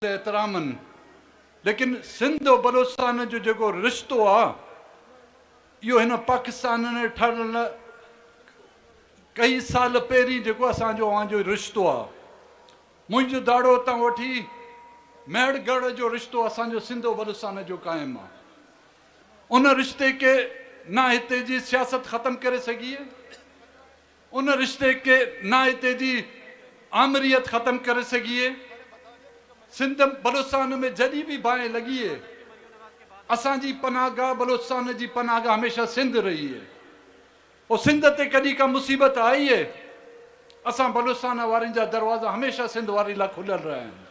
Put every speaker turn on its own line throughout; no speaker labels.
एहतरामन, लेकिन सिंध और बलोचिस्तान जो जेको रिश्तो आहे इहो हिन पाकिस्तान ने ठहियल कई साल पहिरीं जेको असांजो अवांजो रिश्तो आहे, मुंहिंजो दाड़ो तां वठी मेहरगढ़ जो रिश्तो असांजो सिंध और बलोचिस्तान जो क़ाइमु आहे। उन रिश्ते के ना हिते जी सियासत ख़त्म करे सघी है, उन रिश्ते के ना हिते जी आमरीत ख़त्म करे सघी है। सिंध बलोचिस्तान में जॾहिं भी बाहि लगी है, असांजी पनाहगाह बलोचिस्तान जी पनाहगाह हमेशा सिंध रही है। और सिंध ते कॾहिं का मुसीबत आई है, असां बलोचिस्तान वारनि जा दरवाज़ा हमेशा सिंध वारी लाइ खुलियल रहिया आहिनि।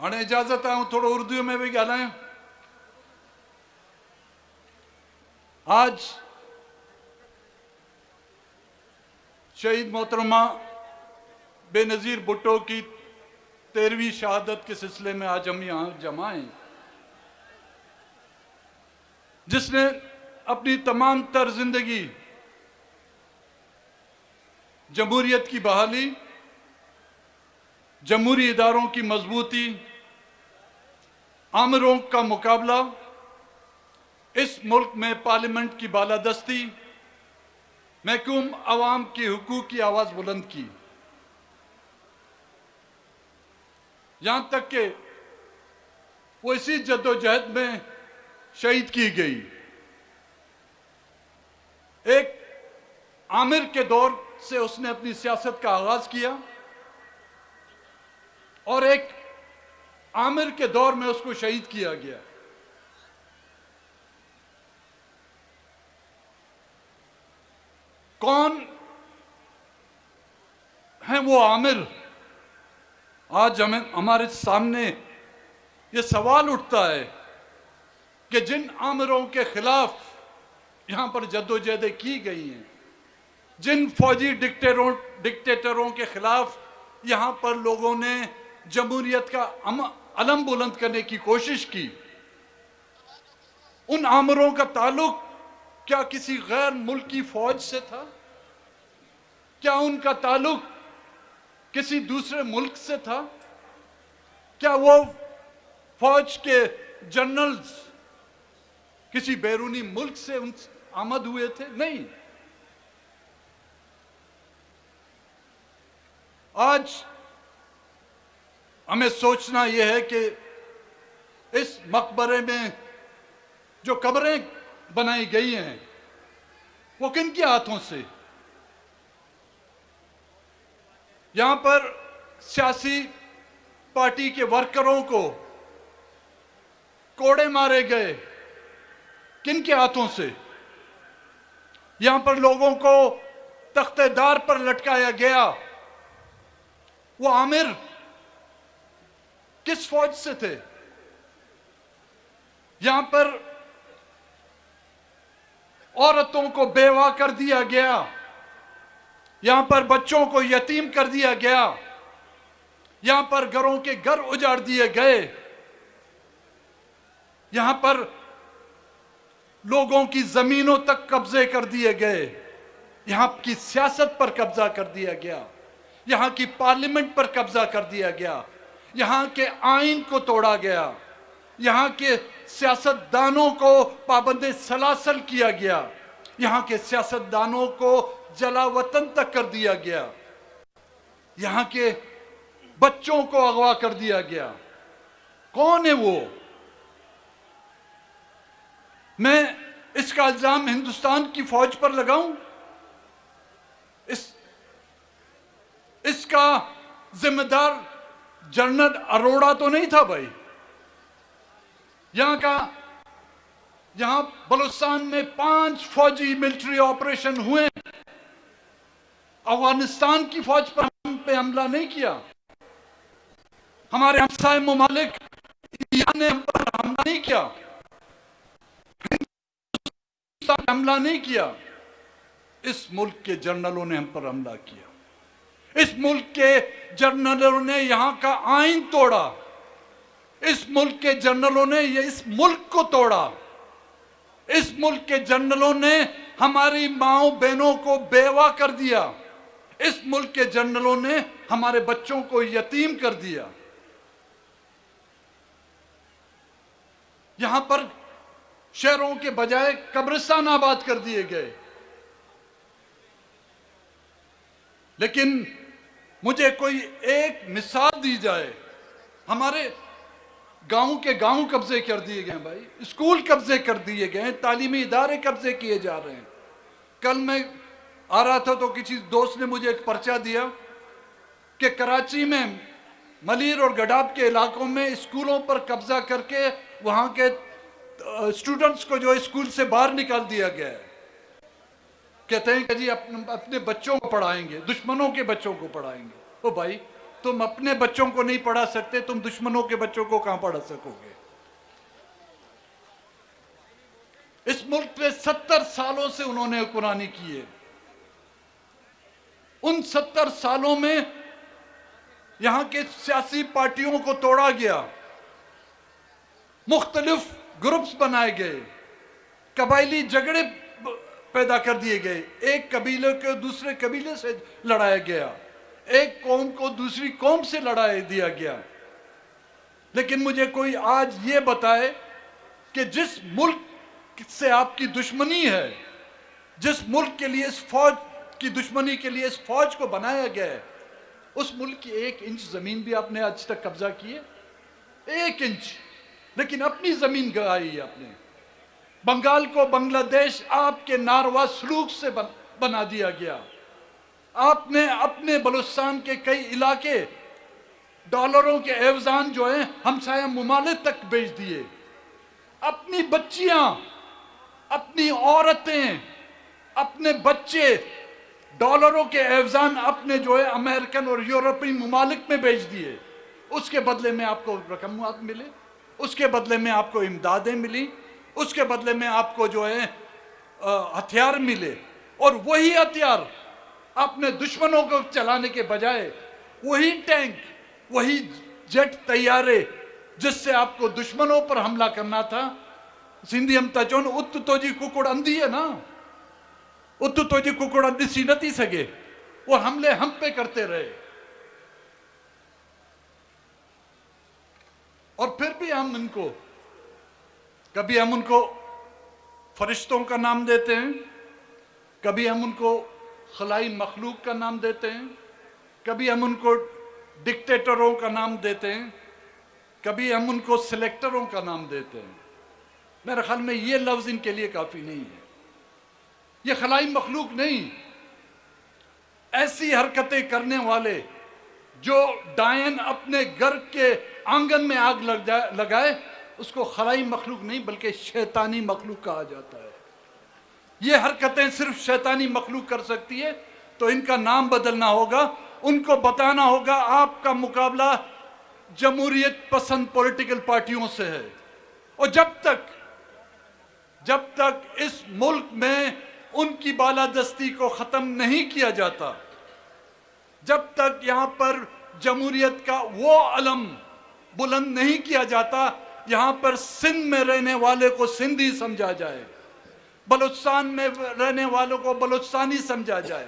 हाणे इजाज़त आहे थोड़ो उर्दू में भी ॻाल्हायां। आज शहीद मोहतरमा बेनज़ीर भुट्टो की 13वीं शहादत के सिलसिले में आज हम यहाँ जमा हैं, जिसने अपनी तमाम तर जिंदगी जमहूरियत की बहाली, जमहूरी इदारों की मजबूती, आमरों का मुकाबला, इस मुल्क में पार्लियामेंट की बालादस्ती, महकूम अवाम की हुकूक की आवाज़ बुलंद की। यहाँ तक कि वो इसी जद्दोजहद में शहीद की गई। एक आमिर के दौर से उसने अपनी सियासत का आगाज किया और एक आमिर के दौर में उसको शहीद किया गया। कौन है वो आमिर? आज हमारे सामने ये सवाल उठता है कि जिन आमिरों के खिलाफ यहां पर जद्दोजहदें की गई हैं, जिन फौजी डिक्टेटरों के खिलाफ यहां पर लोगों ने जमहूरियत का अलम बुलंद करने की कोशिश की, उन आमिरों का ताल्लुक क्या किसी गैर मुल्की फौज से था? क्या उनका ताल्लुक किसी दूसरे मुल्क से था? क्या वो फौज के जनरल्स किसी बैरूनी मुल्क से आमद हुए थे? नहीं। आज हमें सोचना यह है कि इस मकबरे में जो कब्रें बनाई गई हैं वो किन के हाथों से? यहां पर सियासी पार्टी के वर्करों को कोड़े मारे गए, किन के हाथों से? यहां पर लोगों को तख्तेदार पर लटकाया गया, वो आमिर किस फौज से थे? यहां पर औरतों को बेवा कर दिया गया, यहां पर बच्चों को यतीम कर दिया गया, यहां पर घरों के घर उजाड़ दिए गए, यहां पर लोगों की जमीनों तक कब्जे कर दिए गए, यहां की सियासत पर कब्जा कर दिया गया, यहां की पार्लियामेंट पर कब्जा कर दिया गया, यहां के आइन को तोड़ा गया, यहां के सियासतदानों को पाबंदे सलासल किया गया, यहां के सियासतदानों को जला वतन तक कर दिया गया, यहां के बच्चों को अगवा कर दिया गया। कौन है वो? मैं इसका इल्जाम हिंदुस्तान की फौज पर लगाऊं? इसका जिम्मेदार जनरल अरोड़ा तो नहीं था भाई? यहां बलूचिस्तान में 5 फौजी मिलिट्री ऑपरेशन हुए, अफगानिस्तान की फौज पर हम पे हमला नहीं किया, हमारे हमसाए मुमालिक ईरान ने हम पर हमला नहीं किया, हिंदुस्तान हमला नहीं किया, इस मुल्क के जनरलों ने हम पर हमला किया। इस मुल्क के जनरलों ने यहां का आइन तोड़ा, इस मुल्क के जनरलों ने इस मुल्क को तोड़ा, इस मुल्क के जनरलों ने हमारी माओ बहनों को बेवा कर दिया, اس ملک کے جنرلوں نے ہمارے بچوں کو یتیم کر دیا. یہاں پر شہروں کے بجائے قبرستان آباد کر دیے گئے. لیکن مجھے کوئی ایک مثال دی جائے. ہمارے گاؤں کے گاؤں قبضے کر دیے گئے بھائی, اسکول قبضے کر دیے گئے, تعلیمی ادارے قبضے کیے جا رہے ہیں. کل میں آ رہا تھا تو کسی دوست نے مجھے ایک پرچہ دیا کہ کراچی میں ملیر اور گڈاب کے علاقوں میں اسکولوں پر قبضہ کر کے وہاں کے اسٹوڈنٹس کو جو اسکول سے باہر نکال دیا گیا ہے. کہتے ہیں کہ جی اپنے بچوں کو پڑھائیں گے, دشمنوں کے بچوں کو پڑھائیں گے. او بھائی, تم اپنے بچوں کو نہیں پڑھا سکتے, تم دشمنوں کے بچوں کو کہاں پڑھا سکو گے؟ اس ملک میں 70 سالوں سے انہوں نے حکمرانی کی ہے. ان 70 سالوں میں یہاں کے سیاسی پارٹیوں کو توڑا گیا, مختلف گروپس بنائے گئے, قبائلی جھگڑے پیدا کر دیے گئے, ایک قبیلے کو دوسرے قبیلے سے لڑایا گیا, ایک قوم کو دوسری قوم سے لڑائی دیا گیا. لیکن مجھے کوئی آج یہ بتائے کہ جس ملک سے آپ کی دشمنی ہے, جس ملک کے لیے اس فوج کی دشمنی کے لیے اس فوج کو بنایا گیا ہے, اس ملک کی 1 انچ زمین بھی آپ نے آج تک قبضہ کی ہے؟ 1 انچ. لیکن اپنی زمین گوائی ہے آپ نے. بنگال کو بنگلہ دیش آپ کے ناروا سلوک سے بنا دیا گیا. آپ نے اپنے بلوچستان کے کئی علاقے ڈالروں کے ایوزان جو ہیں ہمسایہ ممالک تک بیچ دیے. اپنی بچیاں, اپنی عورتیں, اپنے بچے ڈالروں کے ایوزان اپنے جو ہے امریکن اور یورپی ممالک میں بیچ دیے. اس کے بدلے میں آپ کو رقمات ملے, اس کے بدلے میں آپ کو امدادیں ملی, اس کے بدلے میں آپ کو جو ہے ہتھیار ملے. اور وہی ہتھیار اپنے دشمنوں کو چلانے کے بجائے وہی ٹینک, وہی جیٹ طیارے جس سے آپ کو دشمنوں پر حملہ کرنا تھا, سندھی ہم تجون ات تو جی ککڑ اندھی ہے نا, ات تو جی ککڑ اندھی سی نتی سگے, وہ حملے ہم پہ کرتے رہے. اور پھر بھی ہم ان کو کبھی ہم ان کو فرشتوں کا نام دیتے ہیں, کبھی ہم ان کو خلائی مخلوق کا نام دیتے ہیں, کبھی ہم ان کو ڈکٹیٹروں کا نام دیتے ہیں, کبھی ہم ان کو سلیکٹروں کا نام دیتے ہیں. میرے خیال میں یہ لفظ ان کے لیے کافی نہیں ہے. یہ خلائی مخلوق نہیں, ایسی حرکتیں کرنے والے جو ڈائن اپنے گھر کے آنگن میں آگ لگائے, اس کو خلائی مخلوق نہیں بلکہ شیطانی مخلوق کہا جاتا ہے. یہ حرکتیں صرف شیطانی مخلوق کر سکتی ہے, تو ان کا نام بدلنا ہوگا. ان کو بتانا ہوگا آپ کا مقابلہ جمہوریت پسند پولیٹیکل پارٹیوں سے ہے. اور جب تک اس ملک میں ان کی بالادستی کو ختم نہیں کیا جاتا, جب تک یہاں پر جمہوریت کا وہ علم بلند نہیں کیا جاتا, یہاں پر سندھ میں رہنے والے کو سندھی سمجھا جائے, بلوچستان میں رہنے والوں کو بلوچستانی سمجھا جائے,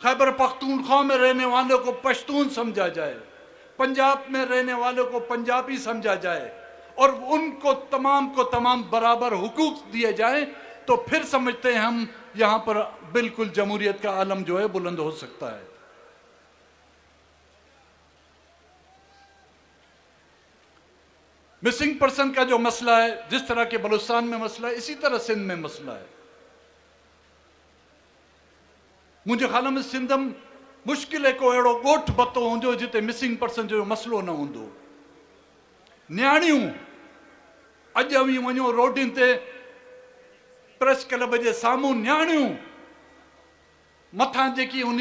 خیبر پختونخوا میں رہنے والوں کو پشتون سمجھا جائے, پنجاب میں رہنے والوں کو پنجابی سمجھا جائے, اور ان کو تمام برابر حقوق دیے جائیں, تو پھر سمجھتے ہیں ہم یہاں پر بالکل جمہوریت کا علم جو ہے بلند ہو سکتا ہے. مسنگ پرسن کا جو مسئلہ ہے, جس طرح کے بلوچستان میں مسئلہ ہے, اسی طرح سندھ میں مسئلہ ہے. مجھے خیال میں سندھم مشکل ہے کو اڑو گوٹھ بتو ہوں جتے مسنگ پرسن جو مسئلو نہ ہوں. نیاڑیوں اج بھی ونو روڈین تے پریس کلب کے ساموں, نیاڑیوں متھاں جی ان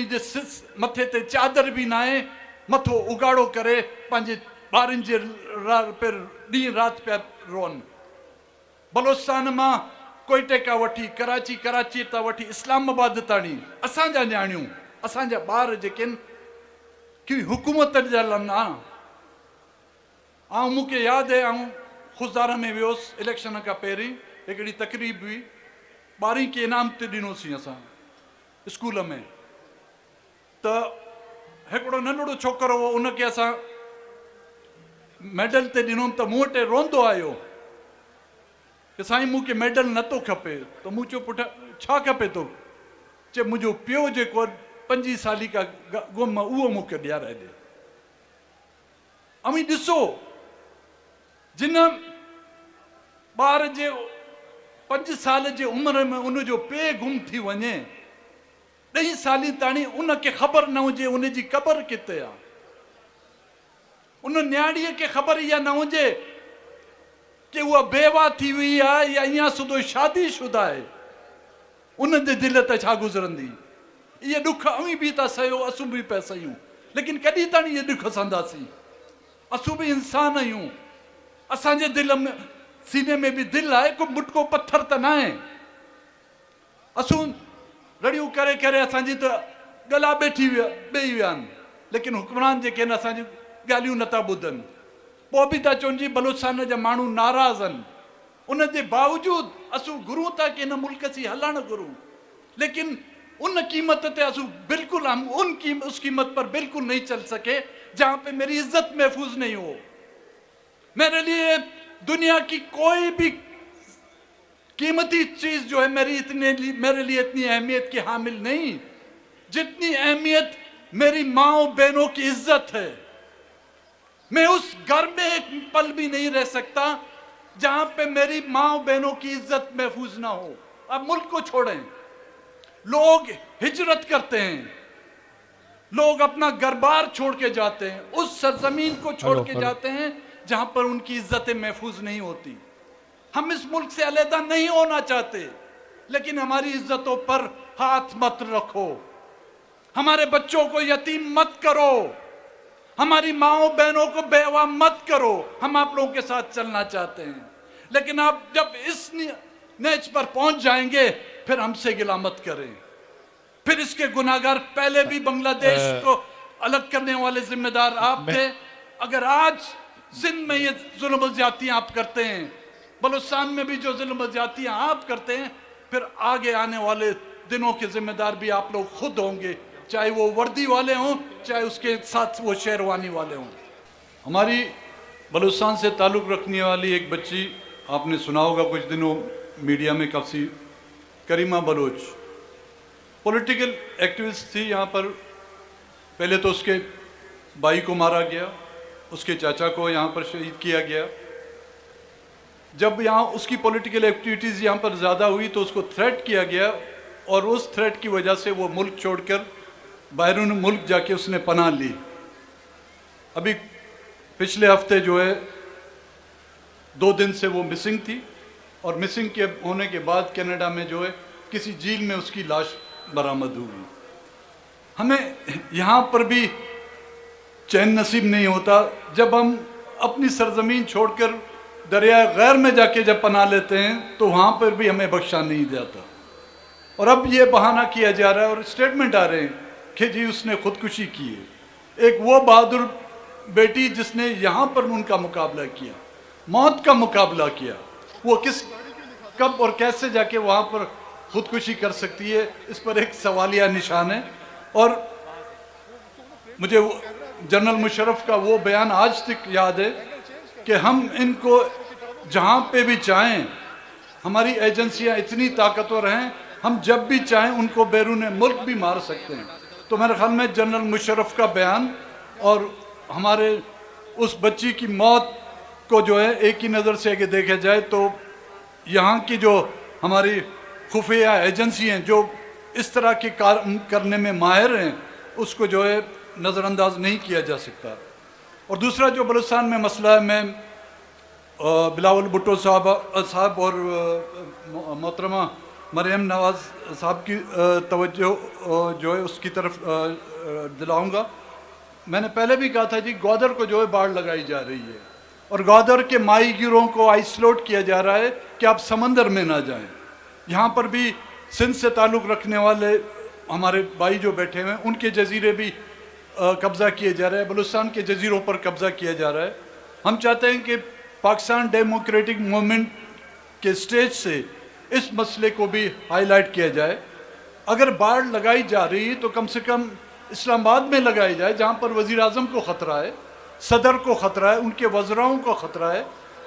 متھے تے چادر بھی نہ ہے, متھو اگاڑو کرے پانچے بارن جے پر ڈی رات پہ رون. بلوچستان ماں کوئٹے کا وٹھی کراچی تا وٹھی اسلام آباد تانی اساں جا نیاڑیوں, اساں جا بار جکن کی حکومت جا لنا. مجھے یاد ہے خزدار میں ویوس الیکشن کا پہری ایکڑی تقریب ہوئی, 12 کے انعام تے ڈنو سی اساں اسکول میں. त हिकिड़ो नंढड़ो छोकिरो हो, उनखे असां मेडल ते ॾिनोमि त मूं वटि रोंदो आयो कि साईं मूंखे मेडल नथो खपे। त मूं चयो पुटु छा खपे तो? चए मुंहिंजो पियो जेको 5 साली का गुम उहो मूंखे ॾियाराए ॾे। अमी ॾिसो, जिन ॿार जे 5 साल जे उमिरि में उनजो पे गुम थी वञे, 10 साली ताणी उनखे ख़बर न हुजे उनजी क़बर किथे आहे, उन न्याणीअ खे ख़बर इहा न हुजे कि उहा बेवा थी हुई आहे या इहा सुधो शादी शुदा आहे, उन जे दिलि ते छा गुज़रंदी। इहे ॾुख अवी बि था सहियो, असूं बि पिया सहियूं, लेकिन कॾहिं ताणी इहे ॾुख सहंदासीं? असूं बि इंसान आहियूं, असांजे दिलि में सीने में बि दिलि आहे, को मुटको पत्थर त न आहे। असूं रड़ियूं करे करे असांजी त गला ॿेई विया आहिनि, लेकिन हुक्मरान जेके आहिनि असांजी ॻाल्हियूं नथा ॿुधनि। पोइ बि था चवनि जी बलूचिस्तान जा माण्हू नाराज़ आहिनि, उन जे बावजूदि असूं घुरूं था कि हिन मुल्क से हलणु घुरूं, लेकिन उन कीमत ते असूं बिल्कुलु हम उस कीमत पर बिल्कुल नहीं चल सके जहां पे मेरी इज्जत महफूज नहीं हो। मेरे लिए दुनिया की कोई भी कीमती चीज जो है मेरे लिए इतनी अहमियत की हामिल नहीं जितनी अहमियत मेरी माँ बहनों की इज्जत है। मैं उस घर में एक पल भी नहीं रह सकता जहां पे मेरी माँ बहनों की इज्जत महफूज ना हो। अब मुल्क को छोड़ें, लोग हिजरत करते हैं, लोग अपना घर बार छोड़ के जाते हैं, उस सरजमीन को छोड़ के जाते हैं जहां पर उनकी इज्जतें महफूज नहीं होती। हम इस मुल्क से अलहदा नहीं होना चाहते, लेकिन हमारी इज्जतों पर हाथ मत रखो, हमारे बच्चों को यतीम मत करो, हमारी माओ बहनों को बेवा मत करो। हम आप लोगों के साथ चलना चाहते हैं, लेकिन आप जब इस नेच पर पहुंच जाएंगे फिर हमसे गिला मत करें। फिर इसके गुनाहगार पहले भी बांग्लादेश को अलग करने वाले जिम्मेदार आप थे। अगर आज सिंध में ये जुल्म ज्यादतियां आप करते हैं, बलूचिस्तान में भी जो जुल्म ज्यादतियां आप करते हैं, फिर आगे आने वाले दिनों के जिम्मेदार भी आप लोग खुद होंगे, चाहे वो वर्दी वाले हों, चाहे उसके साथ वो शेरवानी वाले हों। हमारी बलूचिस्तान से ताल्लुक़ रखने वाली एक बच्ची, आपने सुना होगा कुछ दिनों मीडिया में काफ़ी, करीमा बलोच पॉलिटिकल एक्टिविस्ट थी। यहाँ पर पहले तो उसके भाई को मारा गया, उसके चाचा को यहाँ पर शहीद किया गया। जब यहाँ उसकी पॉलिटिकल एक्टिविटीज़ यहाँ पर ज़्यादा हुई तो उसको थ्रेट किया गया, और उस थ्रेट की वजह से वो मुल्क छोड़कर बैरून मुल्क जाके उसने पनाह ली। अभी पिछले हफ्ते जो है 2 दिन से वो मिसिंग थी, और मिसिंग के होने के बाद कनाडा में जो है किसी झील में उसकी लाश बरामद हुई। हमें यहाँ पर भी चैन नसीब नहीं होता जब हम अपनी सरजमीन छोड़कर दरिया गैर में जाके जब पनाह लेते हैं तो वहाँ पर भी हमें बख्शा नहीं जाता। और अब ये बहाना किया जा रहा है और स्टेटमेंट आ रहे हैं कि जी उसने खुदकुशी की है। एक वो बहादुर बेटी जिसने यहाँ पर उनका मुकाबला किया, मौत का मुकाबला किया, वो किस कब और कैसे जाके वहाँ पर खुदकुशी कर सकती है, इस पर एक सवालिया निशान है। और मुझे जनरल मुशर्रफ का वो बयान आज तक याद है कि हम इनको जहाँ पे भी चाहें, हमारी एजेंसियाँ इतनी ताकतवर हैं, हम जब भी चाहें उनको बैरून मुल्क भी मार सकते हैं। तो मेरे ख्याल में जनरल मुशर्रफ का बयान और हमारे उस बच्ची की मौत को जो है एक ही नज़र से अगर देखा जाए तो यहाँ की जो हमारी खुफिया एजेंसी हैं जो इस तरह के कार्य करने में माहिर हैं, उसको जो है नज़रअंदाज नहीं किया जा सकता। और दूसरा जो बलूचिस्तान में मसला है, मैं बिलावल भुट्टो साहब और मोहतरमा मरियम नवाज़ साहब की तवज्जो जो है उसकी तरफ दिलाऊंगा। मैंने पहले भी कहा था जी, ग्वादर को जो है बाढ़ लगाई जा रही है और ग्वादर के माही गिरों को आइसोलेट किया जा रहा है कि आप समंदर में ना जाएं। यहाँ पर भी सिंध से ताल्लुक़ रखने वाले हमारे भाई जो बैठे हुए हैं, उनके जजीरे भी कब्ज़ा किए जा रहे हैं, बलूचिस्तान के जजीरों पर कब्ज़ा किया जा रहा है। हम चाहते हैं कि पाकिस्तान डेमोक्रेटिक मूवमेंट के स्टेज से इस मसले को भी हाईलाइट किया जाए। अगर बाढ़ लगाई जा रही तो कम से कम اسلام آباد میں لگائی جائے جہاں پر وزیر اعظم کو خطرہ ہے، صدر کو خطرہ ہے، ان کے وزراؤں کو خطرہ ہے،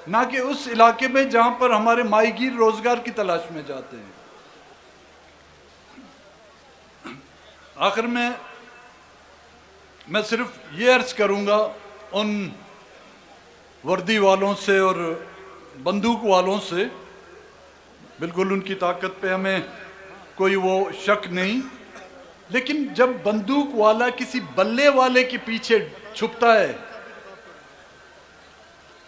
نہ کہ اس علاقے میں جہاں پر ہمارے ماہی گیر روزگار کی تلاش میں جاتے ہیں۔ آخر میں صرف یہ عرض کروں گا ان وردی والوں سے اور بندوق والوں سے، بالکل ان کی طاقت پہ ہمیں کوئی وہ شک نہیں، لیکن جب بندوق والا کسی بلے والے کے پیچھے چھپتا ہے،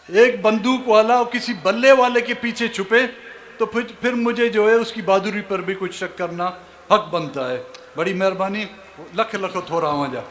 ایک بندوق والا اور کسی بلے والے کے پیچھے چھپے، تو پھر مجھے جو ہے اس کی بہادری پر بھی کچھ شک کرنا حق بنتا ہے۔ بڑی مہربانی، لکھ لکھ تھوڑا ہو جا۔